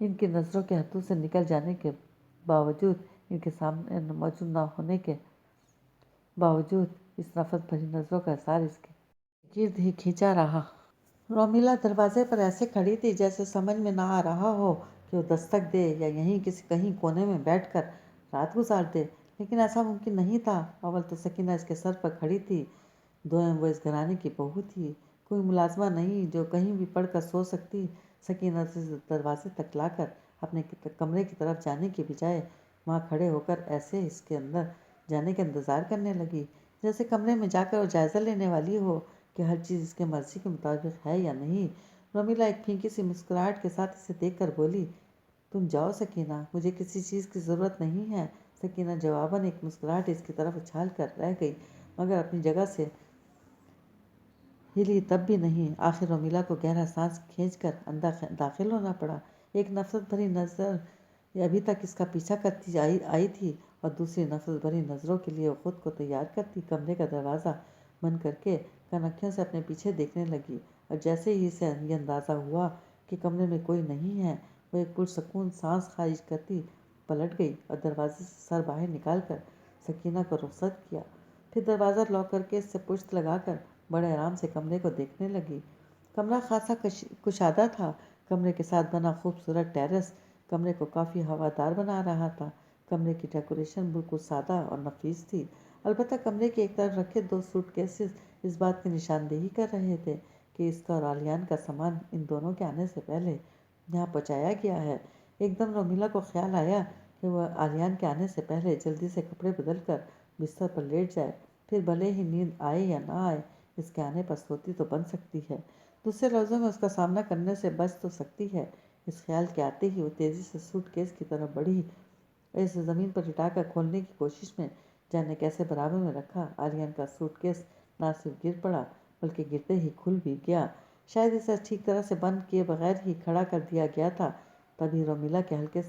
ان کی نظروں کے ہاتھوں سے نکل جانے کے باوجود، ان کے سامنے موجود نہ ہونے کے باوجود اس نفرت بھری نظروں کا اثار اس کے گرد ہی کھینچا رہا۔ رومیلا دروازے پر ایسے کھڑی تھی جیسے سمجھ میں نہ آ رہا ہو کہ وہ دستک دے یا یہیں کہیں کونے میں بیٹھ کر رات گزار دے، لیکن ایسا ممکن نہیں تھا۔ اول تو سکینہ اس کے سر پر کھڑی تھی، دوئم وہ اس گھرانے کی بہو تھی، کوئی ملازمہ نہیں جو کہیں بھی پڑھ کر سو سکتی۔ سکینہ سے دروازے تک لا کر اپنے کمرے کی طرف جانے کی بجائے وہاں کھڑے ہو کر ایسے اس کے اندر جانے کا انتظار کرنے لگی جیسے کمرے میں جا کر وہ جائزہ لینے والی ہو کہ ہر چیز اس کے مرضی کے مطابق ہے یا نہیں۔ رومیلا ایک پھینکی سی مسکراہٹ کے ساتھ اسے دیکھ کر بولی، تم جاؤ سکینہ، مجھے کسی چیز کی ضرورت نہیں ہے۔ سکینہ جواباً ایک مسکراہٹ اس کی طرف اچھال کر رہ گئی، مگر اپنی جگہ سے ہلی تب بھی نہیں۔ آخر رومیلا کو گہرا سانس کھینچ کر اندر داخل ہونا پڑا۔ ایک نفرت بھری نظر ابھی تک اس کا پیچھا کرتی آئی تھی اور دوسری نفرت بھری نظروں کے لیے وہ خود کو تیار کرتی کمرے کا دروازہ بند کر کے کنکھیوں سے اپنے پیچھے دیکھنے لگی، اور جیسے ہی اسے یہ اندازہ ہوا کہ کمرے میں کوئی نہیں ہے، وہ ایک پرسکون سانس خارج کرتی پلٹ گئی اور دروازے سے سر باہر نکال کر سکینہ کو رخصت کیا۔ پھر دروازہ لاک کر کے اس سے پشت لگا کر بڑے آرام سے کمرے کو دیکھنے لگی۔ کمرہ خاصا کشادہ تھا۔ کمرے کے ساتھ بنا خوبصورت ٹیرس کمرے کو کافی ہوادار بنا رہا تھا۔ کمرے کی ڈیکوریشن بالکل سادہ اور نفیس تھی، البتہ کمرے کی ایک طرف رکھے 2 سوٹ کیسز اس بات کی نشاندہی کر رہے تھے کہ اس کا اور آلیان کا سامان ان دونوں کے آنے سے پہلے یہاں پہنچایا گیا ہے۔ ایک دم رومیلا کو خیال آیا کہ وہ آلیان کے آنے سے پہلے جلدی سے کپڑے بدل کر بستر پر لیٹ جائے، پھر بھلے ہی نیند آئے یا نہ آئے، اس کے آنے پر سوتی تو بن سکتی ہے، دوسرے لفظوں میں اس کا سامنا کرنے سے بچ تو سکتی ہے۔ اس خیال کے آتے ہی وہ تیزی سے سوٹ کیس کی طرف بڑھی اور اسے زمین پر لٹا کر کھولنے کی کوشش میں جانے کیسے برابر میں رکھا۔ آلیان کا سوٹ کیس نہ صرف گر پڑا بلکہ گرتے ہی کھل بھی گیا، شاید اسے ٹھیک طرح سے بند کیے بغیر ہی کھڑا کر دیا گیا تھا۔ تبھی رومیلا کے ہلکے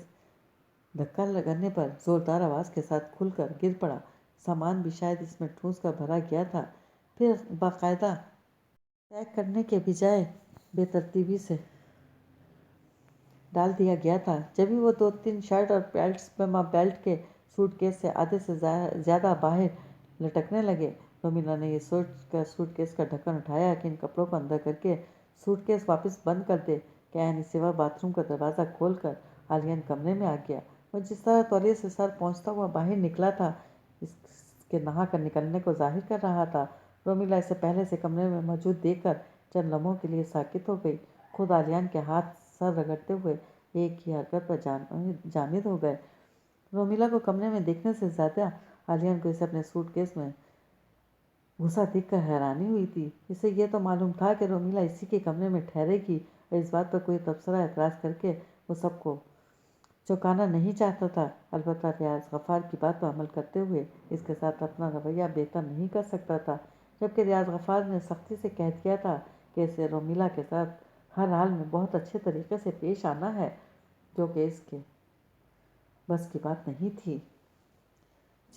دھکا لگنے پر زوردار آواز کے ساتھ کھل کر گر پڑا۔ سامان بھی شاید اس میں ٹھوس کر بھرا گیا تھا، پھر باقاعدہ پیک کرنے کے بجائے بے ترتیبی سے ڈال دیا گیا تھا۔ جبھی وہ 2-3 شرٹ اور پینٹس بیلٹ کے سوٹ کیس سے آدھے سے زیادہ باہر لٹکنے لگے، رومیلا نے یہ سوچ کر سوٹ کیس کا ڈھکن اٹھایا کہ ان کپڑوں کو اندر کر کے سوٹ کیس واپس بند کر دے کہ عین سوا باتھ روم کا دروازہ کھول کر آلیان کمرے میں آ گیا۔ وہ جس طرح تولیے سے سر پہنچتا ہوا باہر نکلا تھا، اس کے نہا کر نکلنے کو ظاہر کر رہا تھا۔ رومیلا اسے پہلے سے کمرے میں موجود دیکھ کر چند لمحوں کے لیے ساکت ہو گئی۔ خود آلیان کے ہاتھ سر رگڑتے ہوئے ایک ہی حرکت پر جامد ہو گئے۔ رومیلا کو کمرے میں دیکھنے سے زیادہ آلیان کو اسے اپنے سوٹ کیس میں گھسا دیکھ کر حیرانی ہوئی تھی۔ اسے یہ تو معلوم تھا کہ رومیلا اسی کے کمرے میں ٹھہرے گی اور اس بات پر کوئی تبصرہ اعتراض کر کے وہ سب کو چونکانا نہیں چاہتا تھا، البتہ ریاض غفار کی بات پر عمل کرتے ہوئے اس کے ساتھ اپنا رویہ بہتر نہیں کر سکتا تھا، جبکہ ریاض غفار نے سختی سے کہہ دیا تھا کہ اسے رومیلا کے ساتھ ہر حال میں بہت اچھے طریقے سے پیش آنا ہے، جو کہ اس کے بس کی بات نہیں تھی۔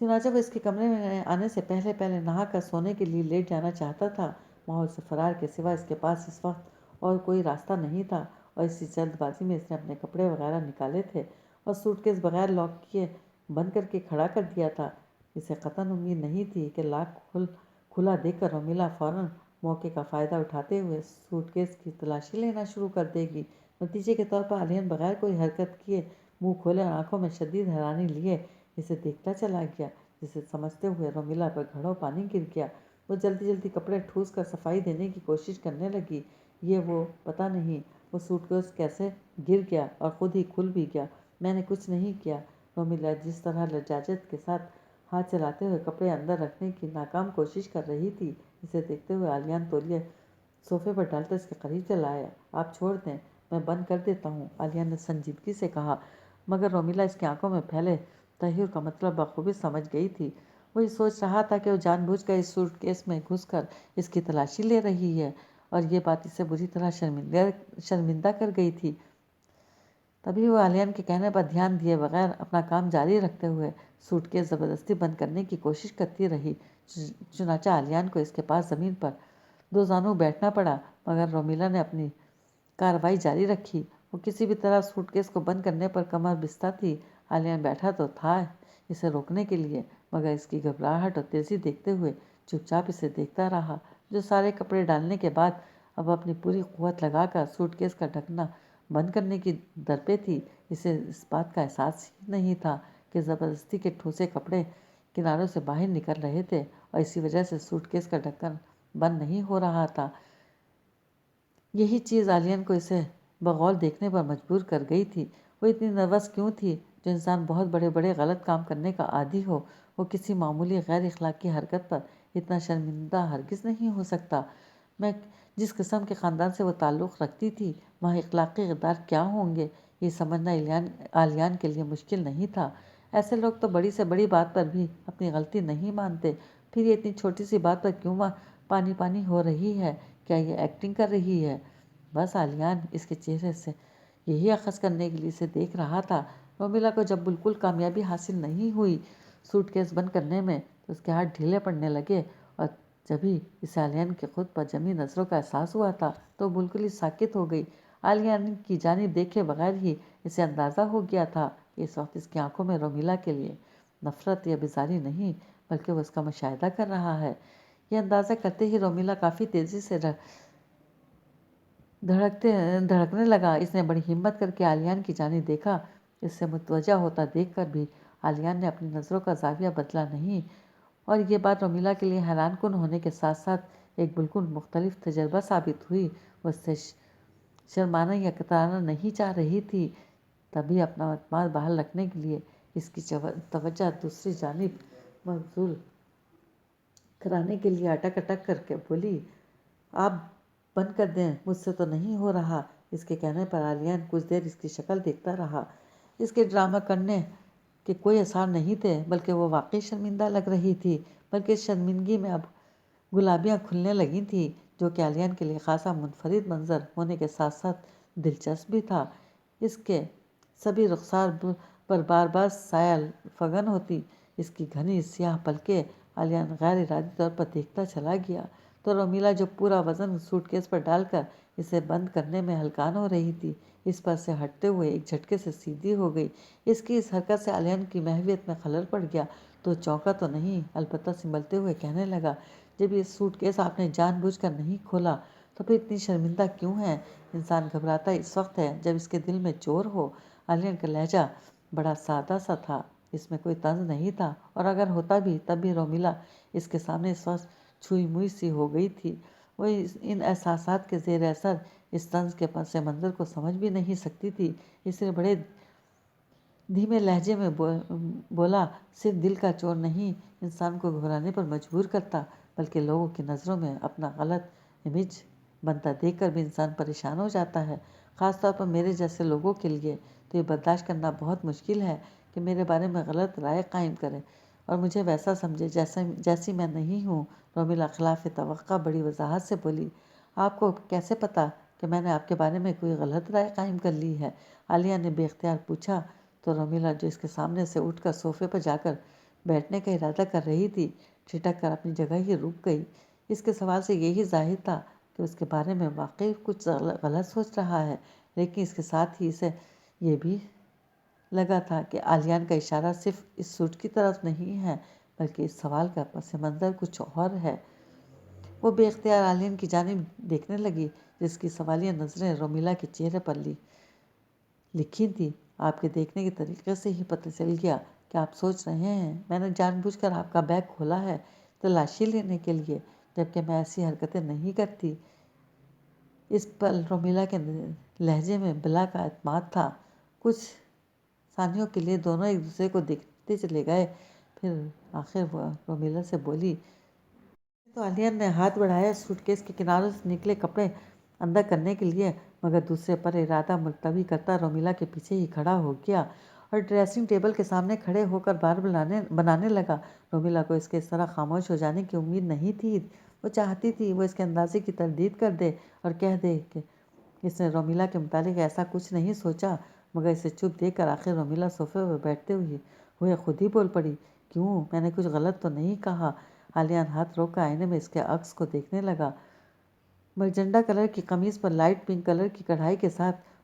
چنانچہ وہ اس کے کمرے میں آنے سے پہلے نہا کر سونے کے لیے لیٹ جانا چاہتا تھا۔ ماحول سے فرار کے سوا اس کے پاس اس وقت اور کوئی راستہ نہیں تھا، اور اسی جلد بازی میں اس نے اپنے کپڑے وغیرہ نکالے تھے اور سوٹ کیس بغیر لاک کیے بند کر کے کھڑا کر دیا تھا۔ اسے قطعاً امید نہیں تھی کہ لاک کھلا دیکھ کر رومیلا فوراً موقع کا فائدہ اٹھاتے ہوئے سوٹ کیس کی تلاشی لینا شروع کر دے گی۔ نتیجے کے طور پر آلیان بغیر کوئی حرکت کیے منہ کھولے اور آنکھوں میں شدید حیرانی لیے اسے دیکھتا چلا گیا، جسے سمجھتے ہوئے رومیلا پر گھڑوں پانی گر گیا۔ وہ جلدی جلدی کپڑے ٹھوس کر صفائی دینے کی کوشش کرنے لگی۔ یہ وہ پتہ نہیں وہ سوٹ کیس کیسے گر گیا اور خود ہی کھل بھی گیا۔ میں نے کچھ نہیں کیا۔ رومیلا جس طرح لجاجت کے ساتھ ہاتھ چلاتے ہوئے کپڑے اندر رکھنے کی ناکام کوشش کر رہی تھی، اسے دیکھتے ہوئے آلیان تولیے صوفے پر ڈال کر اس کے قریب چلا آیا۔ آپ چھوڑ دیں، میں بند کر دیتا ہوں، آلیان نے سنجیدگی سے کہا، مگر رومیلا اس کی آنکھوں میں پھیلے تحیر کا مطلب بخوبی سمجھ گئی تھی۔ وہ یہ سوچ رہا تھا کہ وہ جان بوجھ کر اس سوٹ کیس میں گھس کر اس کی تلاشی لے رہی ہے، اور یہ بات اسے بری طرح شرمندہ کر گئی تھی۔ تبھی وہ آلیان کے کہنے پر دھیان دیے بغیر اپنا کام جاری رکھتے ہوئے سوٹ کیس زبردستی بند کرنے کی کوشش کرتی رہی۔ چنانچہ آلیان کو اس کے پاس زمین پر 2 زانوں بیٹھنا پڑا، مگر رومیلا نے اپنی کارروائی جاری رکھی وہ کسی بھی طرح سوٹ کیس کو بند کرنے پر کمر بستہ تھی۔ عالیہ بیٹھا تو تھا اسے روکنے کے لیے، مگر اس کی گھبراہٹ اور تیزی دیکھتے ہوئے چپ چاپ اسے دیکھتا رہا، جو سارے کپڑے ڈالنے کے بعد اب اپنی پوری قوت لگا کر سوٹ کیس کا ڈھکنا بند کرنے کی درپے تھی۔ اسے اس بات کا احساس ہی نہیں تھا کہ زبردستی کے ٹھوسے کپڑے کناروں سے باہر نکل رہے تھے اور اسی وجہ سے سوٹ کیس کا ڈھکن بند نہیں ہو رہا تھا۔ یہی چیز عالیہ کو اسے بغور دیکھنے پر مجبور کر گئی تھی۔ وہ اتنی نروس کیوں تھی؟ جو انسان بہت بڑے بڑے غلط کام کرنے کا عادی ہو، وہ کسی معمولی غیر اخلاقی حرکت پر اتنا شرمندہ ہرگز نہیں ہو سکتا۔ میں جس قسم کے خاندان سے وہ تعلق رکھتی تھی، وہاں اخلاقی اقدار کیا ہوں گے، یہ سمجھنا عالیہ کے لیے مشکل نہیں تھا۔ ایسے لوگ تو بڑی سے بڑی بات پر بھی اپنی غلطی نہیں مانتے، پھر یہ اتنی چھوٹی سی بات پر کیوں پانی پانی ہو رہی ہے؟ کیا یہ ایکٹنگ کر رہی ہے؟ بس عالیہ اس کے چہرے سے یہی اخذ کرنے کے لیے اسے دیکھ رہا تھا۔ رومیلا کو جب بالکل کامیابی حاصل نہیں ہوئی سوٹ کیس بند کرنے میں تو اس کے ہاتھ ڈھیلے پڑنے لگے، اور جبھی اسے عالیہ کے خود پر جمی نظروں کا احساس ہوا تھا تو بالکل ہی ساکت ہو گئی۔ عالیہ کی جانب دیکھے بغیر ہی اسے اندازہ ہو گیا تھا کہ اس وقت اس کی آنکھوں میں رومیلا کے لیے نفرت یا بیزاری نہیں، بلکہ وہ اس کا مشاہدہ کر رہا ہے۔ یہ اندازہ کرتے ہی رومیلا کافی تیزی سے دھڑکنے لگا۔ اس نے بڑی ہمت کر کے عالیہ کی جانب دیکھا۔ اس سے متوجہ ہوتا دیکھ کر بھی عالیہ نے اپنی نظروں کا زاویہ بدلا نہیں، اور یہ بات رومیلا کے لیے حیران کن ہونے کے ساتھ ساتھ ایک بالکل مختلف تجربہ ثابت ہوئی۔ وہ اس سے شرمانا یا کترانا نہیں چاہ رہی تھی، تبھی اپنا اعتماد بحال رکھنے کے لیے اس کی توجہ دوسری جانب مبذول کرانے کے لیے اٹک اٹک کر کے بولی، آپ بند کر دیں، مجھ سے تو نہیں ہو رہا۔ اس کے کہنے پر عالیہ کچھ دیر اس کی شکل دیکھتا رہا۔ اس کے ڈرامہ کرنے کے کوئی آثار نہیں تھے، بلکہ وہ واقعی شرمندہ لگ رہی تھی، بلکہ اس شرمندگی میں اب گلابیاں کھلنے لگی تھیں، جو کہ عالیہ کے لیے خاصا منفرد منظر ہونے کے ساتھ ساتھ دلچسپ بھی تھا۔ اس کے سبھی رخسار پر بار بار سایہ فگن ہوتی، اس کی گھنی سیاہ پلکیں۔ عالیہ غیر ارادی طور پر دیکھتا چلا گیا تو رومیلا جو پورا وزن سوٹ کیس پر ڈال کر اسے بند کرنے میں ہلکان ہو رہی تھی، اس پر سے ہٹتے ہوئے ایک جھٹکے سے سیدھی ہو گئی۔ اس کی اس حرکت سے عالیہ کی محویت میں خلل پڑ گیا تو چونکا تو نہیں، البتہ سنبھلتے ہوئے کہنے لگا، جب یہ سوٹ کیس آپ نے جان بوجھ کر نہیں کھولا تو پھر اتنی شرمندہ کیوں ہیں؟ انسان گھبراتا اس وقت ہے جب اس کے دل میں چور ہو۔ عالیہ کا لہجہ بڑا سادہ سا تھا، اس میں کوئی طنز نہیں تھا، اور اگر ہوتا بھی تب بھی رومیلا اس کے سامنے اس وقت چھوئی موئی سی ہو گئی تھی۔ وہ ان احساسات کے زیر اثر اس طنز کے پس منظر کو سمجھ بھی نہیں سکتی تھی، اس لیے بڑے دھیمے لہجے میں بولا، صرف دل کا چور نہیں انسان کو گھبرانے پر مجبور کرتا، بلکہ لوگوں کی نظروں میں اپنا غلط امیج بنتا دیکھ کر بھی انسان پریشان ہو جاتا ہے۔ خاص طور پر میرے جیسے لوگوں کے لیے تو یہ برداشت کرنا بہت مشکل ہے کہ میرے بارے میں غلط رائے قائم کرے اور مجھے ویسا سمجھے جیسی میں نہیں ہوں۔ رومیلا خلاف توقع بڑی وضاحت سے بولی، آپ کو کیسے پتا کہ میں نے آپ کے بارے میں کوئی غلط رائے قائم کر لی ہے؟ عالیہ نے بے اختیار پوچھا تو رومیلا جو اس کے سامنے سے اٹھ کر صوفے پر جا کر بیٹھنے کا ارادہ کر رہی تھی، ٹھٹک کر اپنی جگہ ہی رک گئی۔ اس کے سوال سے یہی ظاہر تھا کہ اس کے بارے میں واقعی کچھ غلط سوچ رہا ہے، لیکن اس کے ساتھ ہی اسے یہ بھی لگا تھا کہ عالیہ کا اشارہ صرف اس سوٹ کی طرف نہیں ہے، بلکہ اس سوال کا پس منظر کچھ اور ہے۔ وہ بے اختیار عالیہ کی جانب دیکھنے لگی، جس کی سوالیہ نظریں رومیلا کے چہرے پر لکھی تھیں۔ آپ کے دیکھنے کے طریقے سے ہی پتہ چل گیا کہ آپ سوچ رہے ہیں میں نے جان بوجھ کر آپ کا بیگ کھولا ہے تلاشی لینے کے لیے، جبکہ میں ایسی حرکتیں نہیں کرتی۔ اس پل رومیلا کے لہجے میں بلا کا اعتماد تھا۔ کچھ ثانیوں کے لیے دونوں ایک دوسرے کو دیکھتے چلے گئے، پھر آخر وہ رومیلا سے بولی، تو عالیہ نے ہاتھ بڑھایا سوٹ کیس کے کناروں سے نکلے کپڑے اندر کرنے کے لیے، مگر دوسرے پر ارادہ ملتوی کرتا رومیلا کے پیچھے ہی کھڑا ہو گیا اور ڈریسنگ ٹیبل کے سامنے کھڑے ہو کر بار بنانے لگا۔ رومیلا کو اس کے اس طرح خاموش ہو جانے کی امید نہیں تھی۔ وہ چاہتی تھی وہ اس کے اندازے کی تردید کر دے اور کہہ دے کہ اس نے رومیلا کے متعلق ایسا کچھ نہیں سوچا، مگر اسے چپ دیکھ کر آخر رومیلا صوفے پر بیٹھتے ہوئے خود ہی بول پڑی، کیوں، میں نے کچھ غلط تو نہیں کہا؟ عالیہ ہاتھ روک کر آئینے میں اس کے عکس کو دیکھنے لگا۔ مرجنڈا کلر کی قمیص پر لائٹ پنک کلر کی کڑھائی کے ساتھ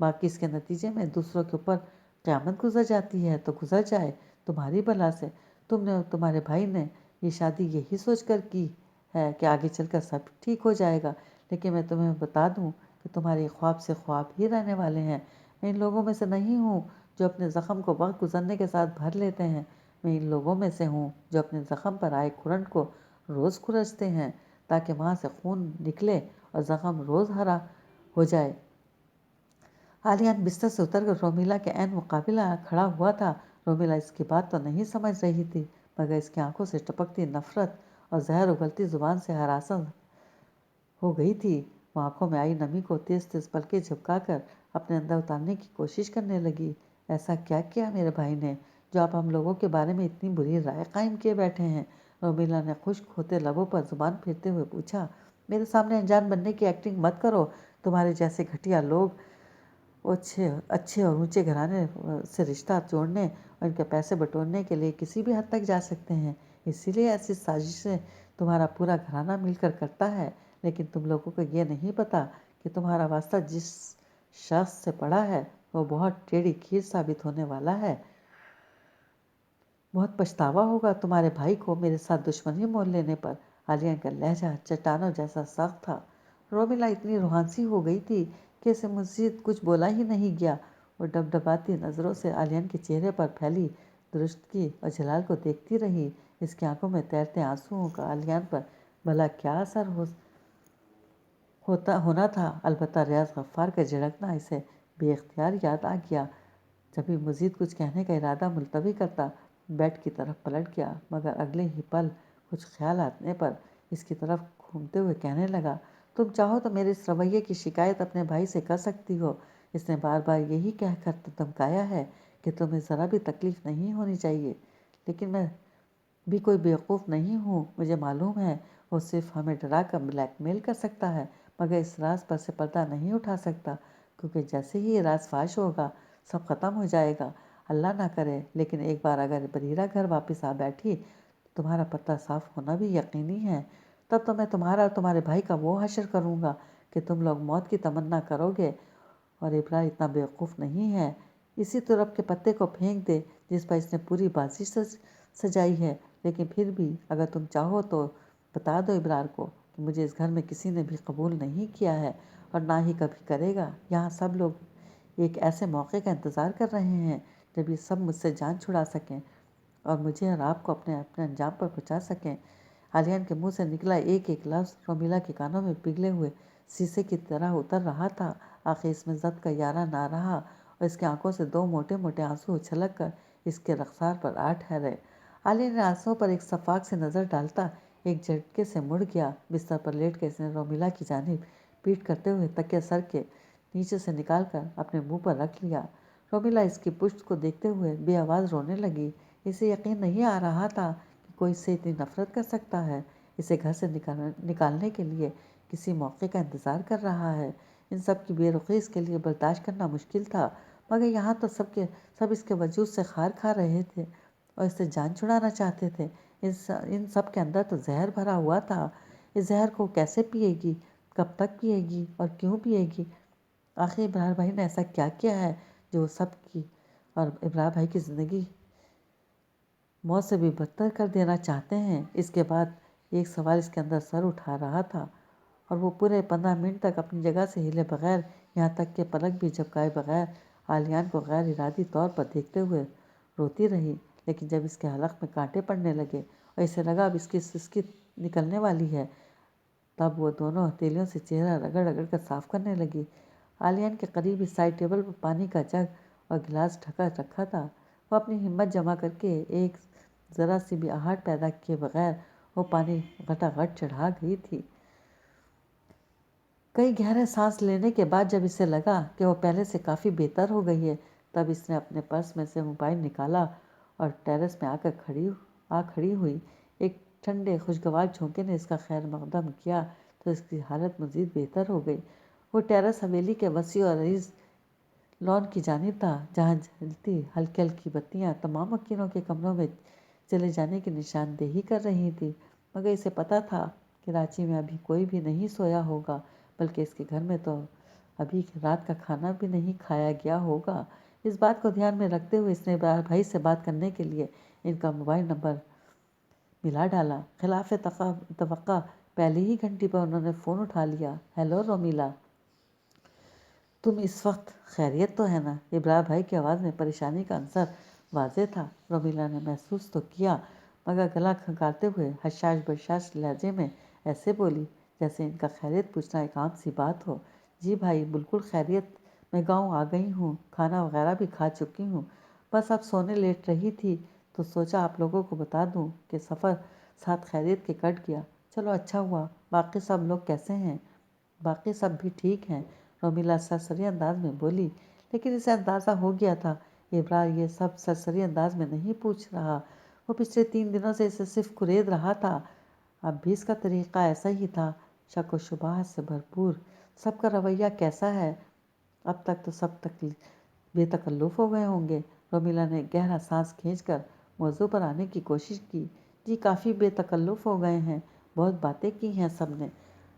باقی اس کے نتیجے میں دوسروں کے اوپر قیامت گزر جاتی ہے تو گزر جائے تمہاری بلا سے۔ تم نے تمہارے بھائی نے یہ شادی یہی سوچ کر کی ہے کہ آگے چل کر سب ٹھیک ہو جائے گا، لیکن میں تمہیں بتا دوں کہ تمہارے خواب سے خواب ہی رہنے والے ہیں۔ میں ان لوگوں میں سے نہیں ہوں جو اپنے زخم کو وقت گزرنے کے ساتھ بھر لیتے ہیں، میں ان لوگوں میں سے ہوں جو اپنے زخم پر آئے کرنٹ کو روز کھرچتے ہیں تاکہ وہاں سے خون نکلے اور زخم روز ہرا ہو جائے۔ آلیان بستر سے اتر کر رومیلا کے عین مقابل کھڑا ہوا تھا۔ رومیلا اس کی بات تو نہیں سمجھ رہی تھی، مگر اس کی آنکھوں سے ٹپکتی نفرت اور زہر اگلتی زبان سے ہراساں ہو گئی تھی۔ وہ آنکھوں میں آئی نمی کو تیز تیز پلکیں جھپکا کر اپنے اندر اتارنے کی کوشش کرنے لگی۔ ایسا کیا کیا میرے بھائی نے جو آپ ہم لوگوں کے بارے میں اتنی بری رائے قائم کیے بیٹھے ہیں؟ رومیلا نے خشک ہوتے لبوں پر زبان پھیرتے ہوئے پوچھا۔ میرے سامنے انجان بننے کی ایکٹنگ مت کرو۔ تمہارے جیسے گھٹیا لوگ اچھے اور اونچے گھرانے سے رشتہ جوڑنے اور ان کے پیسے بٹورنے کے لیے کسی بھی حد تک جا سکتے ہیں، اسی لیے ایسی سازشیں تمہارا پورا گھرانہ مل کر کرتا ہے، لیکن تم لوگوں کو یہ نہیں پتا کہ تمہارا واسطہ جس شخص سے پڑا ہے وہ بہت ٹیڑھی کھیر ثابت ہونے والا ہے۔ بہت پچھتاوا ہوگا تمہارے بھائی کو میرے ساتھ دشمنی مول لینے پر۔ آلیان کا لہجہ چٹانوں جیسا سخت تھا۔ رومیلا اتنی روحانسی ہو گئی تھی کہ اسے مزید کچھ بولا ہی نہیں گیا۔ وہ ڈبڈباتی نظروں سے آلیان کے چہرے پر پھیلی درستگی اور جلال کو دیکھتی رہی۔ اس کی آنکھوں میں تیرتے آنسوؤں کا آلیان پر بھلا کیا اثر ہونا تھا؟ البتہ ریاض غفار کا جھڑکنا اسے بے اختیار یاد آ گیا۔ جبھی مزید کچھ کہنے کا ارادہ ملتوی کرتا، بیڈ کی طرف پلٹ گیا، مگر اگلے ہی پل کچھ خیال آنے پر اس کی طرف گھومتے ہوئے کہنے لگا، تم چاہو تو میرے اس رویے کی شکایت اپنے بھائی سے کر سکتی ہو۔ اس نے بار بار یہی کہہ کر دھمکایا ہے کہ تمہیں ذرا بھی تکلیف نہیں ہونی چاہیے، لیکن میں بھی کوئی بیوقوف نہیں ہوں۔ مجھے معلوم ہے وہ صرف ہمیں ڈرا کر بلیک میل کر سکتا ہے، مگر اس راز پر سے پردہ نہیں اٹھا سکتا، کیونکہ جیسے ہی یہ راز فاش ہوگا سب ختم ہو جائے گا۔ اللہ نہ کرے، لیکن ایک بار اگر بریرہ گھر واپس آ بیٹھی تو تمہارا پتہ صاف ہونا بھی یقینی ہے۔ تب تو میں تمہارا اور تمہارے بھائی کا وہ حشر کروں گا کہ تم لوگ موت کی تمنا کرو گے، اور ابرار اتنا بیوقوف نہیں ہے اسی ترپ کے پتے کو پھینک دے جس پر اس نے پوری بازی سجائی ہے۔ لیکن پھر بھی اگر تم چاہو تو بتا دو ابرار کو کہ مجھے اس گھر میں کسی نے بھی قبول نہیں کیا ہے اور نہ ہی کبھی کرے گا۔ یہاں سب لوگ ایک ایسے موقع کا انتظار کر رہے ہیں جب یہ سب مجھ سے جان چھڑا سکیں اور مجھے اور آپ کو اپنے انجام پر پہنچا سکیں۔ آلیان کے منہ سے نکلا ایک ایک لفظ رومیلا کے کانوں میں پگھلے ہوئے سیسے کی طرح اتر رہا تھا۔ آخر اس میں ضبط کا یارہ نہ رہا اور اس کی آنکھوں سے دو موٹے موٹے آنسو اچھلک کر اس کے رخسار پر آ ٹھہرے۔ آلیان نے آنسوؤں پر ایک صفاق سے نظر ڈالتا ایک جھٹکے سے مڑ گیا۔ بستر پر لیٹ کر اس نے رومیلا کی جانب پیٹ کرتے ہوئے تکیہ سر کے نیچے سے نکال کر اپنے منہ پر رکھ لیا۔ رومیلا اس کی پشت کو دیکھتے ہوئے بے آواز رونے لگی۔ اسے یقین نہیں آ رہا تھا کہ کوئی اس سے اتنی نفرت کر سکتا ہے، اسے گھر سے نکالنے کے لیے کسی موقع کا انتظار کر رہا ہے۔ ان سب کی بے رخی اس کے لیے برداشت کرنا مشکل تھا، مگر یہاں تو سب اس کے وجود سے خار کھا رہے تھے اور اس سے جان چھڑانا چاہتے تھے۔ ان سب کے اندر تو زہر بھرا ہوا تھا۔ اس زہر کو کیسے پیے گی، کب تک پیے گی اور کیوں پیے گی؟ آخر ابرار بھائی نے ایسا کیا کیا ہے جو وہ سب کی اور ابرار بھائی کی زندگی موت سے بھی بدتر کر دینا چاہتے ہیں؟ اس کے بعد ایک سوال اس کے اندر سر اٹھا رہا تھا اور وہ پورے 15 منٹ تک اپنی جگہ سے ہلے بغیر، یہاں تک کہ پلک بھی جھپکائے بغیر آلیان کو غیر ارادی طور پر دیکھتے ہوئے روتی رہی۔ لیکن جب اس کے حلق میں کانٹے پڑنے لگے اور اسے لگا اب اس کی سسکی نکلنے والی ہے، تب وہ دونوں ہتھیلیوں سے چہرہ رگڑ رگڑ کر صاف کرنے لگی۔ آلیان کے قریب ہی سائڈ ٹیبل پر پانی کا جگ اور گلاس ڈھکا رکھا تھا۔ وہ اپنی ہمت جمع کر کے ایک ذرا سی بھی آہٹ پیدا کیے بغیر وہ پانی غٹا غٹ چڑھا گئی تھی۔ کئی گہرے سانس لینے کے بعد جب اسے لگا کہ وہ پہلے سے کافی بہتر ہو گئی ہے، تب اس نے اپنے پرس میں سے موبائل نکالا اور ٹیرس میں آ کھڑی ہوئی۔ ایک ٹھنڈے خوشگوار جھونکے نے اس کا خیر مقدم کیا تو اس کی حالت مزید بہتر ہو گئی۔ وہ ٹیرس حویلی کے وسیع اور عریض لان کی جانب تھا، جہاں جلتی ہلکی ہلکی بتیاں تمام مکینوں کے کمروں میں چلے جانے کی نشاندہی کر رہی تھی، مگر اسے پتہ تھا کراچی میں ابھی کوئی بھی نہیں سویا ہوگا، بلکہ اس کے گھر میں تو ابھی رات کا کھانا بھی نہیں کھایا گیا ہوگا۔ اس بات کو دھیان میں رکھتے ہوئے اس نے ابرار بھائی سے بات کرنے کے لیے ان کا موبائل نمبر ملا ڈالا۔ خلاف توقع پہلی ہی گھنٹی پر انہوں نے فون اٹھا لیا۔ ہیلو رومیلا، تم اس وقت خیریت تو ہے نا؟ ابرار بھائی کی آواز میں پریشانی کا عنصر واضح تھا۔ رومیلا نے محسوس تو کیا مگر گلا کھنکارتے ہوئے حشاش بشاش لہجے میں ایسے بولی جیسے ان کا خیریت پوچھنا ایک عام سی بات ہو۔ جی بھائی، بالکل خیریت، میں گاؤں آ گئی ہوں، کھانا وغیرہ بھی کھا چکی ہوں، بس اب سونے لیٹ رہی تھی تو سوچا آپ لوگوں کو بتا دوں کہ سفر ساتھ خیریت کے کٹ گیا۔ چلو اچھا ہوا۔ باقی سب لوگ کیسے ہیں؟ باقی سب بھی ٹھیک ہیں، رومیلا سرسری انداز میں بولی، لیکن اسے اندازہ ہو گیا تھا ابرار یہ سب سرسری انداز میں نہیں پوچھ رہا۔ وہ پچھلے 3 دنوں سے اسے صرف کرید رہا تھا۔ اب بھی اس کا طریقہ ایسا ہی تھا، شک و شبہات سے بھرپور۔ سب کا رویہ کیسا ہے؟ اب تک تو سب بے تکلف ہو گئے ہوں گے۔ رومیلا نے گہرا سانس کھینچ کر موضوع پر آنے کی کوشش کی۔ جی کافی بے تکلف ہو گئے ہیں، بہت باتیں کی ہیں سب نے،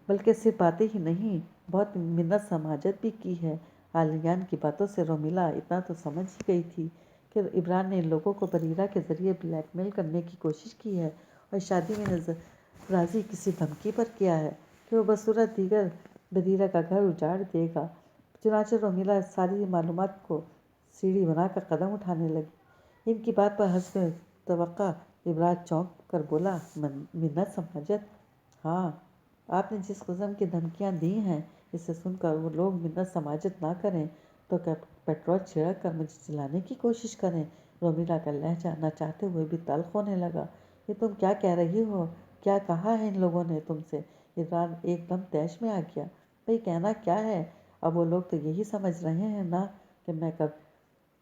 بلکہ صرف باتیں ہی نہیں، بہت منت سماجت بھی کی ہے۔ عالیان کی باتوں سے رومیلا اتنا تو سمجھ ہی گئی تھی کہ ابرار نے ان لوگوں کو بریرہ کے ذریعے بلیک میل کرنے کی کوشش کی ہے اور شادی میں راضی کسی دھمکی پر کیا ہے کہ وہ بصورت دیگر بریرہ کا گھر اجاڑ دے گا۔ چنانچہ رومیلا ساری معلومات کو سیڑھی بنا کر قدم اٹھانے لگی۔ ان کی بات پر حسب توقع ابرار چونک کر بولا، منت سماجت؟ ہاں، آپ نے جس قسم کی دھمکیاں دی ہیں، اسے سن کر وہ لوگ منت سماجت نہ کریں تو کیا پیٹرول چھڑک کر مجھے جلانے کی کوشش کریں؟ رومیلا کا لہجہ نہ چاہتے ہوئے بھی تلخ ہونے لگا۔ یہ تم کیا کہہ رہی ہو؟ کیا کہا ہے ان لوگوں نے تم سے؟ ابرار ایک دم طیش میں آ گیا۔ بھئی کہنا کیا ہے؟ اب وہ لوگ تو یہی سمجھ رہے ہیں نا کہ میں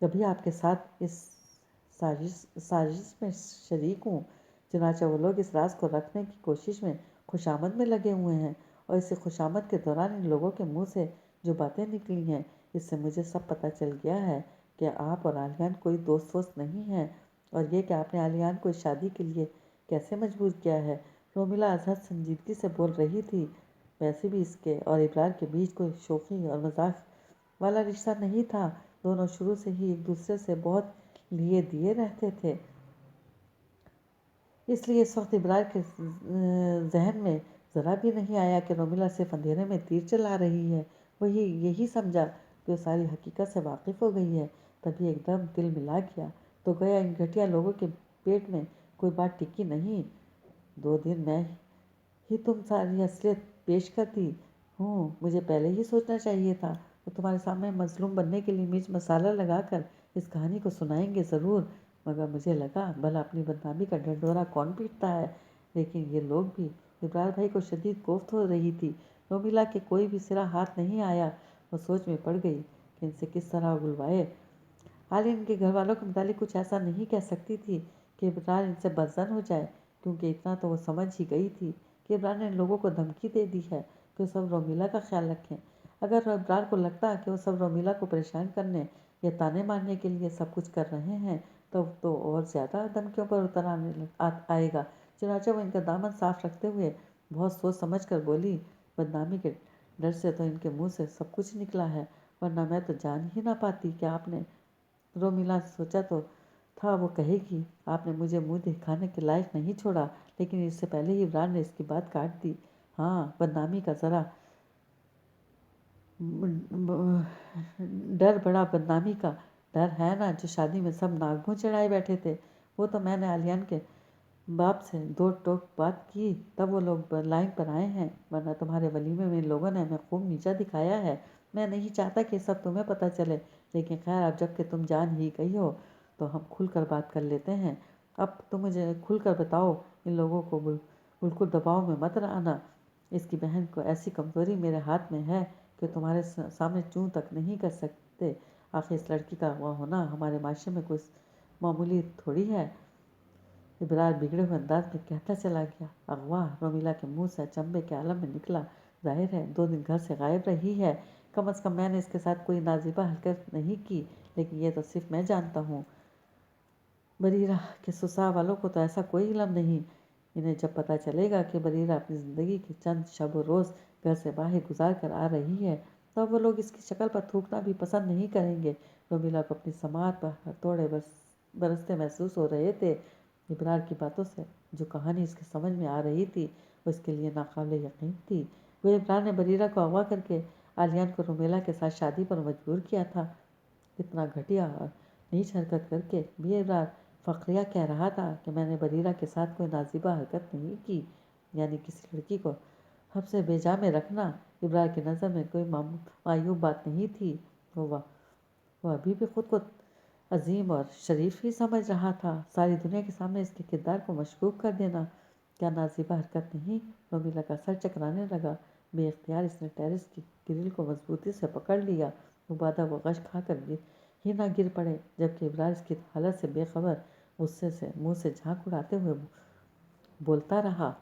کبھی آپ کے ساتھ اس سازش میں شریک ہوں۔ چنانچہ وہ لوگ اس راز کو رکھنے کی کوشش میں خوشامد میں لگے ہوئے ہیں، اور اسی خوشامد کے دوران ان لوگوں کے منہ سے جو باتیں نکلی ہیں اس سے مجھے سب پتہ چل گیا ہے کہ آپ اور عالیان کوئی دوست ووست نہیں ہیں، اور یہ کہ آپ نے عالیان کو اس شادی کے لیے کیسے مجبور کیا ہے۔ رومیلا ازحد سنجیدگی سے بول رہی تھی۔ ویسے بھی اس کے اور ابرار کے بیچ کوئی شوخی اور مذاق والا رشتہ نہیں تھا، دونوں شروع سے ہی ایک دوسرے سے بہت لیے دیے رہتے تھے۔ اس لیے اس وقت ابرار کے ذہن میں ذرا بھی نہیں آیا کہ رومیلا صرف اندھیرے میں تیر چلا رہی ہے۔ وہی یہی سمجھا کہ وہ ساری حقیقت سے واقف ہو گئی ہے۔ تبھی ایک دم دل ملا گیا تو گویا ان گھٹیا لوگوں کے پیٹ میں کوئی بات ٹکی نہیں۔ 2 دن میں ہی تم ساری اصلیت پیش کرتی ہوں، مجھے پہلے ہی سوچنا چاہیے تھا۔ وہ تمہارے سامنے مظلوم بننے کے لیے مرچ مسالہ لگا کر اس کہانی کو سنائیں گے ضرور، مگر مجھے لگا بھلا اپنی بدنامی کا ڈھنڈورا کون پیٹتا ہے۔ لیکن یہ لوگ بھی۔ ابرار بھائی کو شدید کوفت ہو رہی تھی۔ رومیلا کے کوئی بھی سرا ہاتھ نہیں آیا۔ وہ سوچ میں پڑ گئی کہ ان سے کس طرح اگلوائے۔ عالیہ ان کے گھر والوں کے متعلق کچھ ایسا نہیں کہہ سکتی تھی کہ ابرار ان سے بدظن ہو جائے، کیونکہ اتنا تو وہ سمجھ ہی گئی تھی کہ ابرار نے ان لوگوں کو دھمکی دے دی ہے کہ وہ سب رومیلا کا خیال رکھیں۔ اگر ابرار کو لگتا کہ وہ سب رومیلا کو پریشان کرنے یا تانے مارنے کے لیے سب کچھ کر رہے ہیں تو اور زیادہ دھمکیوں پر اتر آئے گا۔ چنانچہ وہ ان کا دامن صاف رکھتے ہوئے بہت سوچ سمجھ کر بولی، بدنامی کے ڈر سے تو ان کے منہ سے سب کچھ نکلا ہے، ورنہ میں تو جان ہی نہ پاتی کہ آپ نے۔ رومیلا سوچا تو تھا وہ کہے گی، آپ نے مجھے منہ دکھانے کے لائق نہیں چھوڑا، لیکن اس سے پہلے ہی ابرار نے اس کی بات کاٹ دی۔ ہاں، بدنامی کا ذرا ڈر بڑا بدنامی کا ڈر ہے نا، جو شادی میں سب ناک منہ چڑھائے بیٹھے تھے۔ وہ تو میں نے عالیان کے باپ سے 2 ٹوک بات کی تب وہ لوگ لائن پر آئے ہیں، ورنہ تمہارے ولیمے میں ان لوگوں نے ہمیں خوب نیچا دکھایا ہے۔ میں نہیں چاہتا کہ سب تمہیں پتہ چلے، لیکن خیر اب جب کہ تم جان ہی گئی ہو تو ہم کھل کر بات کر لیتے ہیں۔ اب تم مجھے کھل کر بتاؤ، ان لوگوں کو بالکل دباؤ میں مت آنا۔ اس کی بہن کو ایسی کمزوری میرے ہاتھ میں ہے کہ تمہارے سامنے چوں تک نہیں کر سکتے۔ آخر اس لڑکی کا اغوا ہونا ہمارے معاشرے میں کوئی معمولی تھوڑی ہے۔ ابرار بگڑے ہوئے انداز میں کہتا چلا گیا۔ اغوا؟ رومیلا کے منہ سے اچنبھے کے عالم میں نکلا۔ ظاہر ہے 2 دن گھر سے غائب رہی ہے، کم از کم میں نے اس کے ساتھ کوئی نازیبہ حرکت نہیں کی، لیکن یہ تو صرف میں جانتا ہوں، بریرہ کے سسرال والوں کو تو ایسا کوئی علم نہیں۔ انہیں جب پتہ چلے گا کہ بریرہ اپنی زندگی کے چند شب و روز گھر سے باہر گزار کر آ رہی ہے تب وہ لوگ اس کی شکل پر تھوکنا بھی پسند نہیں کریں گے۔ رومیلا کو اپنی سماعت پر ہتھوڑے برستے محسوس ہو رہے تھے۔ ابرار کی باتوں سے جو کہانی اس کے سمجھ میں آ رہی تھی وہ اس کے لیے ناقابل یقین تھی۔ وہ ابرار نے بریرہ کو اغوا کر کے عالیان کو رومیلا کے ساتھ شادی پر مجبور کیا تھا۔ اتنا گھٹیا اور نیچ حرکت کر کے بھی ابرار فخریہ کہہ رہا تھا کہ میں نے بریرہ کے ساتھ کوئی نازیبہ حرکت نہیں کی، یعنی کسی لڑکی کو حبس بیجا میں رکھنا ابرار کی نظر میں کوئی معیوب بات نہیں تھی۔ وہ ابھی بھی خود کو عظیم اور شریف ہی سمجھ رہا تھا۔ ساری دنیا کے سامنے اس کے کردار کو مشکوک کر دینا کیا نازیبہ حرکت نہیں؟ رومیلا کا سر چکرانے لگا۔ بے اختیار اس نے ٹیرس کی گرل کو مضبوطی سے پکڑ لیا۔ مبادا وہ غش کھا کر ہی نہ گر پڑے، جبکہ ابرار اس کی حالت سے بے خبر غصے سے منہ سے جھانک اڑاتے ہوئے بولتا رہا۔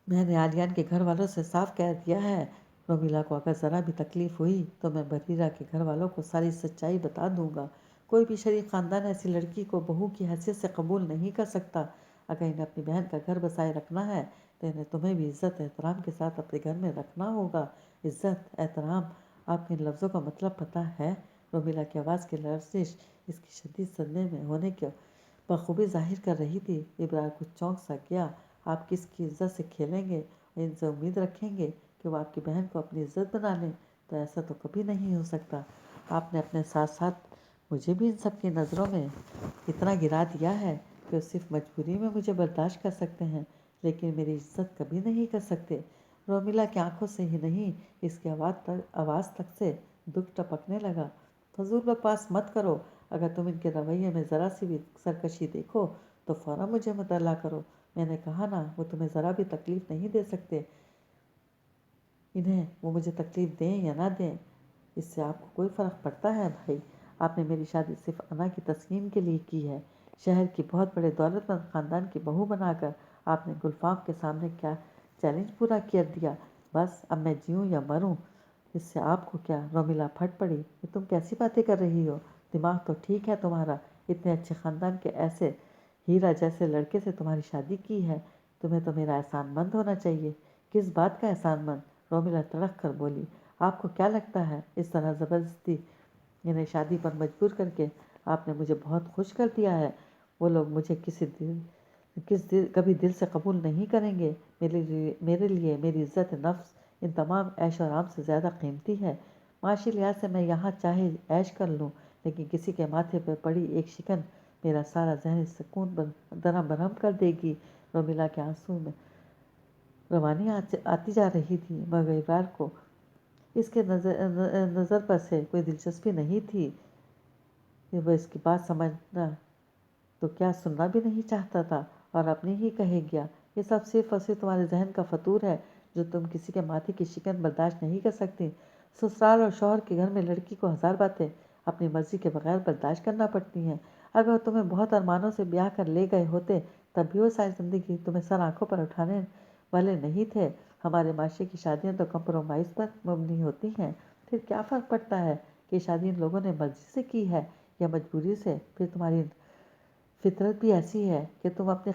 میں نے عالیان کے گھر والوں سے صاف کہہ دیا ہے، رومیلا کو اگر ذرا بھی تکلیف ہوئی تو میں بریرہ کے گھر والوں کو ساری سچائی بتا دوں گا۔ کوئی بھی شریف خاندان ایسی لڑکی کو بہو کی حیثیت سے قبول نہیں کر سکتا۔ اگر انہیں اپنی بہن کا گھر بسائے رکھنا ہے تو انہیں تمہیں بھی عزت احترام کے ساتھ اپنے گھر میں رکھنا ہوگا۔ عزت احترام، آپ کو ان لفظوں کا مطلب پتہ ہے؟ رومیلا کی آواز کی لرزش اس کی شدید صدمے میں ہونے کو بخوبی ظاہر کر رہی تھی۔ ابرار کچھ چونک سا گیا۔ آپ کس کی عزت سے کھیلیں گے اور ان سے امید رکھیں گے کہ وہ آپ کی بہن کو اپنی عزت بنا لیں؟ تو ایسا تو کبھی نہیں ہو سکتا۔ آپ نے اپنے ساتھ ساتھ مجھے بھی ان سب کی نظروں میں اتنا گرا دیا ہے کہ وہ صرف مجبوری میں مجھے برداشت کر سکتے ہیں، لیکن میری عزت کبھی نہیں کر سکتے۔ رومیلا کی آنکھوں سے ہی نہیں، اس کی آواز تک سے دکھ ٹپکنے لگا۔ فضول بکواس مت کرو۔ اگر تم ان کے رویے میں ذرا سی بھی سرکشی دیکھو تو فوراً مجھے مطلع کرو۔ میں نے کہا نا، وہ تمہیں ذرا بھی تکلیف نہیں دے سکتے۔ انہیں وہ مجھے تکلیف دیں یا نہ دیں، اس سے آپ کو کوئی فرق پڑتا ہے بھائی؟ آپ نے میری شادی صرف انا کی تسکین کے لیے کی ہے۔ شہر کی بہت بڑے دولت مند خاندان کی بہو بنا کر آپ نے گلفام کے سامنے کیا چیلنج پورا کر دیا۔ بس اب میں جیوں یا مروں، اس سے آپ کو کیا؟ رومیلا پھٹ پڑی۔ یہ تم کیسی باتیں کر رہی ہو؟ دماغ تو ٹھیک ہے تمہارا؟ اتنے اچھے خاندان کے ایسے ہیرا جیسے لڑکے سے تمہاری شادی کی ہے، تمہیں تو میرا احسان مند ہونا چاہیے۔ کس بات کا احسان مند؟ رومیلا تڑک کر بولی۔ آپ کو کیا لگتا ہے اس طرح زبردستی انہیں شادی پر مجبور کر کے آپ نے مجھے بہت خوش کر دیا ہے؟ وہ لوگ مجھے کبھی دل سے قبول نہیں کریں گے۔ میرے لیے میری عزت نفس ان تمام عیش و آرام سے زیادہ قیمتی ہے۔ معاشی لحاظ سے میں یہاں چاہے عیش کر لوں، لیکن کسی کے ماتھے پر پڑی ایک شکن میرا سارا ذہنی سکون درہم برہم کر دے گی۔ رومیلا کے آنسوں میں روانی آتی جا رہی تھی، مگر ابرار کو اس کے نظر پر سے کوئی دلچسپی نہیں تھی۔ وہ اس کی بات سمجھنا تو کیا سننا بھی نہیں چاہتا تھا اور اپنی ہی کہے گیا، یہ سب صرف اور صرف تمہارے ذہن کا فطور ہے جو تم کسی کے ماتھے کی شکن برداشت نہیں کر سکتی۔ سسرال اور شوہر کے گھر میں لڑکی کو ہزار باتیں اپنی مرضی کے بغیر برداشت کرنا پڑتی ہیں۔ اگر وہ تمہیں بہت ارمانوں سے بیاہ کر لے گئے ہوتے تب بھی وہ ساری زندگی تمہیں سر آنکھوں پر اٹھانے والے نہیں تھے۔ ہمارے معاشرے کی شادیاں تو کمپرومائز پر مبنی ہوتی ہیں۔ پھر کیا فرق پڑتا ہے کہ شادی ان لوگوں نے مرضی سے کی ہے یا مجبوری سے؟ پھر تمہاری فطرت بھی ایسی ہے کہ تم اپنی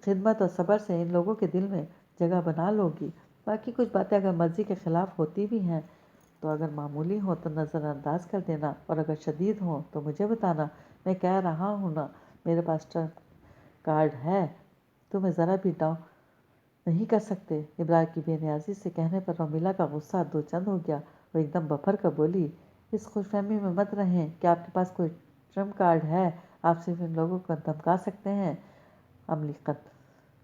خدمت اور صبر سے ان لوگوں کے دل میں جگہ بنا لو گی۔ باقی کچھ باتیں اگر مرضی کے خلاف ہوتی بھی ہیں تو اگر معمولی ہوں تو نظر انداز کر دینا، اور اگر شدید ہوں تو مجھے بتانا۔ میں کہہ رہا ہوں نا، میرے پاس ٹرمپ کارڈ ہے، تمہیں ذرا بھی ڈاؤن نہیں کر سکتے۔ ابرار کی بے نیازی سے کہنے پر رومیلا کا غصہ دو چند ہو گیا۔ وہ ایک دم بپھر کر بولی، اس خوش فہمی میں مت رہیں کہ آپ کے پاس کوئی ٹرمپ کارڈ ہے۔ آپ صرف ان لوگوں کو دھمکا سکتے ہیں، عملی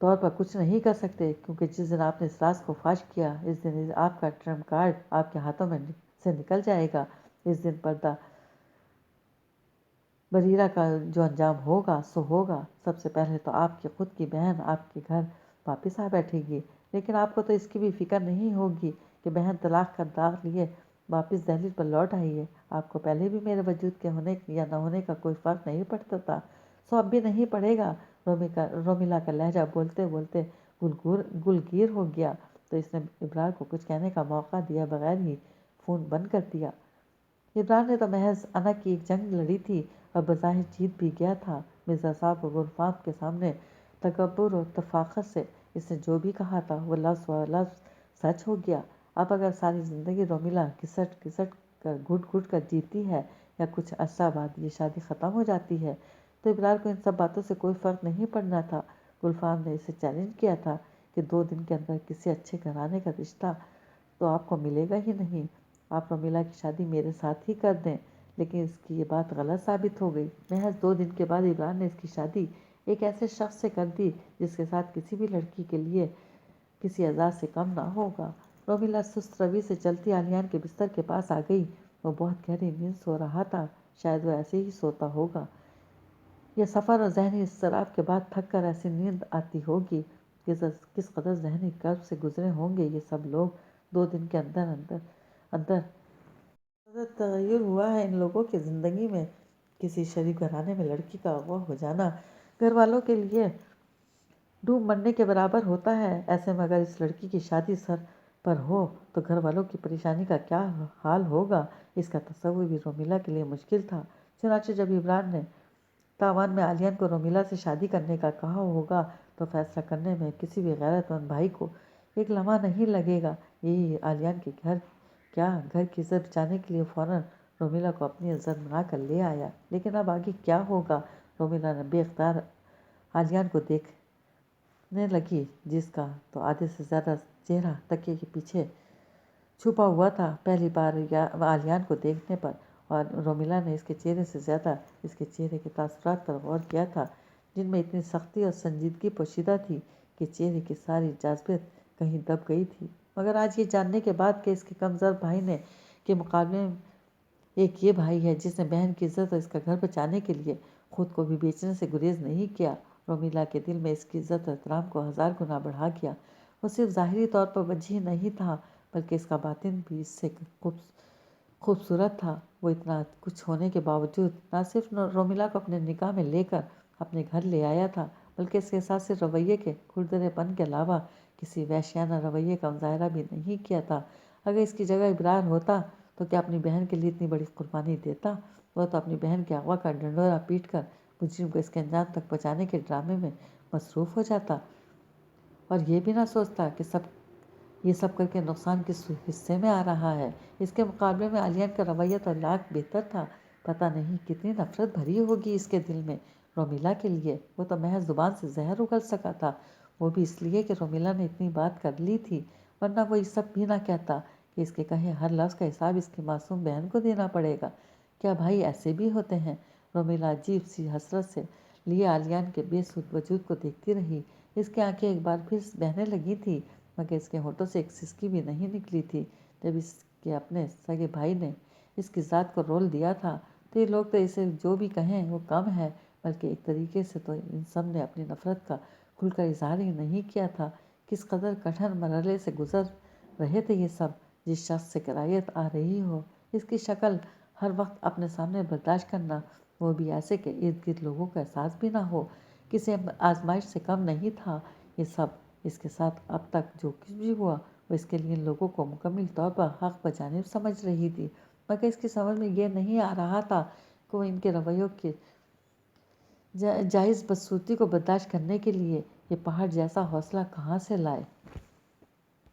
طور پر کچھ نہیں کر سکتے، کیونکہ جس دن آپ نے اس راز کو فاش کیا اس دن آپ کا ٹرمپ کارڈ آپ کے ہاتھوں میں سے نکل جائے گا۔ اس دن بریرہ کا جو انجام ہوگا سو ہوگا۔ سب سے پہلے تو آپ کی خود کی بہن آپ کے گھر واپس آ بیٹھے گی، لیکن آپ کو تو اس کی بھی فکر نہیں ہوگی کہ بہن طلاق کا داغ لیے واپس دہلیز پر لوٹ آئی ہے۔ آپ کو پہلے بھی میرے وجود کے ہونے یا نہ ہونے کا کوئی فرق نہیں پڑتا تھا، سو اب بھی نہیں پڑے گا۔ رومیلا کا لہجہ بولتے بولتے گلگیر ہو گیا تو اس نے ابرار کو کچھ کہنے کا موقع دیا بغیر ہی فون بند کر دیا۔ ابرار نے تو محض انا کی ایک جنگ لڑی تھی اور بظاہر جیت بھی گیا تھا۔ مرزا صاحب اور گلفام کے سامنے تکبر و تفاخر سے اس نے جو بھی کہا تھا وہ لفظ و لفظ سچ ہو گیا۔ اب اگر ساری زندگی رومیلا گھسٹ گھسٹ کر گھٹ گھٹ کر جیتی ہے یا کچھ عرصہ بعد یہ شادی ختم ہو جاتی ہے تو ابرار کو ان سب باتوں سے کوئی فرق نہیں پڑنا تھا۔ گلفام نے اسے چیلنج کیا تھا کہ 2 دن کے اندر کسی اچھے گھرانے کا رشتہ تو آپ کو ملے گا ہی نہیں، آپ رومیلا کی شادی میرے ساتھ ہی کر دیں۔ لیکن اس کی یہ بات غلط ثابت ہو گئی۔ محض 2 دن کے بعد ابرار نے اس کی شادی ایک ایسے شخص سے کر دی جس کے ساتھ کسی بھی لڑکی کے لیے کسی اعزاز سے کم نہ ہوگا۔ رومیلا سست روی سے چلتی آلیان کے بستر کے پاس آ گئی۔ وہ بہت گہری نیند سو رہا تھا، شاید وہ ایسے ہی سوتا ہوگا۔ یہ سفر اور ذہنی اضطراب کے بعد تھک کر ایسی نیند آتی ہوگی۔ کس قدر ذہنی کرب سے گزرے ہوں گے یہ سب لوگ۔ 2 دن کے اندر تغیر ہوا ہے ان لوگوں کی زندگی میں۔ کسی شریف گھرانے میں لڑکی کا اغوا ہو جانا گھر والوں کے لیے ڈوب مرنے کے برابر ہوتا ہے۔ ایسے میں اگر اس لڑکی کی شادی سر پر ہو تو گھر والوں کی پریشانی کا کیا حال ہوگا، اس کا تصور بھی رومیلا کے لیے مشکل تھا۔ چنانچہ جب ابرار نے تاوان میں آلیان کو رومیلا سے شادی کرنے کا کہا ہوگا تو فیصلہ کرنے میں کسی بھی غیرت مند بھائی کو ایک لمحہ نہیں لگے گا۔ یہی آلیان کے گھر کی عزت بچانے کے لیے فوراً رومیلا کو اپنی عزت بنا کر لے آیا۔ لیکن اب آگے کیا ہوگا؟ رومیلا نے بے اختیار آلیان کو دیکھنے لگی جس کا تو آدھے سے زیادہ چہرہ تکیے کے پیچھے چھپا ہوا تھا۔ پہلی بار آلیان کو دیکھنے پر اور رومیلا نے اس کے چہرے سے زیادہ اس کے چہرے کے تاثرات پر غور کیا تھا جن میں اتنی سختی اور سنجیدگی پوشیدہ تھی کہ چہرے کی ساری جاذبیت کہیں دب گئی تھی۔ مگر آج یہ جاننے کے بعد کہ اس کے کمزور بھائی نے کے مقابلے میں ایک یہ بھائی ہے جس نے بہن کی عزت اور اس کا گھر بچانے کے لیے خود کو بھی بیچنے سے گریز نہیں کیا، رومیلا کے دل میں اس کی عزت اور احترام کو 1000 گنا بڑھا گیا۔ وہ صرف ظاہری طور پر وجیح نہیں تھا بلکہ اس کا باطن بھی اس سے خوبصورت تھا۔ وہ اتنا کچھ ہونے کے باوجود نہ صرف رومیلا کو اپنے نکاح میں لے کر اپنے گھر لے آیا تھا بلکہ اس کے ساتھ صرف رویے کے کھردرے پن کے علاوہ کسی وحشیانہ رویے کا مظاہرہ بھی نہیں کیا تھا۔ اگر اس کی جگہ ابرار ہوتا تو کیا اپنی بہن کے لیے اتنی بڑی قربانی دیتا؟ وہ تو اپنی بہن کے اغوا کا ڈنڈورا پیٹ کر مجرم کو اس کے انجام تک پہنچانے کے ڈرامے میں مصروف ہو جاتا اور یہ بھی نہ سوچتا کہ یہ سب کر کے نقصان کس حصے میں آ رہا ہے۔ اس کے مقابلے میں آلیان کا رویہ تو لاکھ بہتر تھا۔ پتہ نہیں کتنی نفرت بھری ہوگی اس کے دل میں رومیلا کے لیے۔ وہ تو محض زبان سے زہر اگل سکا تھا، وہ بھی اس لیے کہ رومیلا نے اتنی بات کر لی تھی، ورنہ وہ یہ سب بھی نہ کہتا کہ اس کے کہے ہر لفظ کا حساب اس کی معصوم بہن کو دینا پڑے گا۔ کیا بھائی ایسے بھی ہوتے ہیں؟ رومیلا عجیب سی حسرت سے لیے آلیان کے بے سود وجود کو دیکھتی رہی۔ اس کی آنکھیں ایک بار پھر بہنے لگی تھی مگر اس کے ہونٹوں سے ایک سسکی بھی نہیں نکلی تھی۔ جب اس کے اپنے سگے بھائی نے اس کی ذات کو رول دیا تھا تو یہ لوگ تو اسے جو بھی کہیں وہ کم ہے، بلکہ ایک طریقے سے تو ان سب نے اپنی نفرت کا کھل کر اظہار ہی نہیں کیا تھا۔ کس قدر کٹھن مرحلے سے گزر رہے تھے یہ سب۔ جس شخص سے کرایت آ رہی ہو اس کی شکل ہر وقت اپنے سامنے برداشت کرنا، وہ بھی ایسے کہ ارد گرد لوگوں کا احساس بھی نہ ہو، کسی آزمائش سے کم نہیں تھا یہ سب۔ اس کے ساتھ اب تک جو کچھ بھی ہوا وہ اس کے لیے ان لوگوں کو مکمل طور پر حق بجانب سمجھ رہی تھی، مگر اس کی سمجھ میں یہ نہیں آ رہا تھا کہ وہ ان کے رویوں کے جائز بدصورتی کو برداشت کرنے کے لیے یہ پہاڑ جیسا حوصلہ کہاں سے لائے۔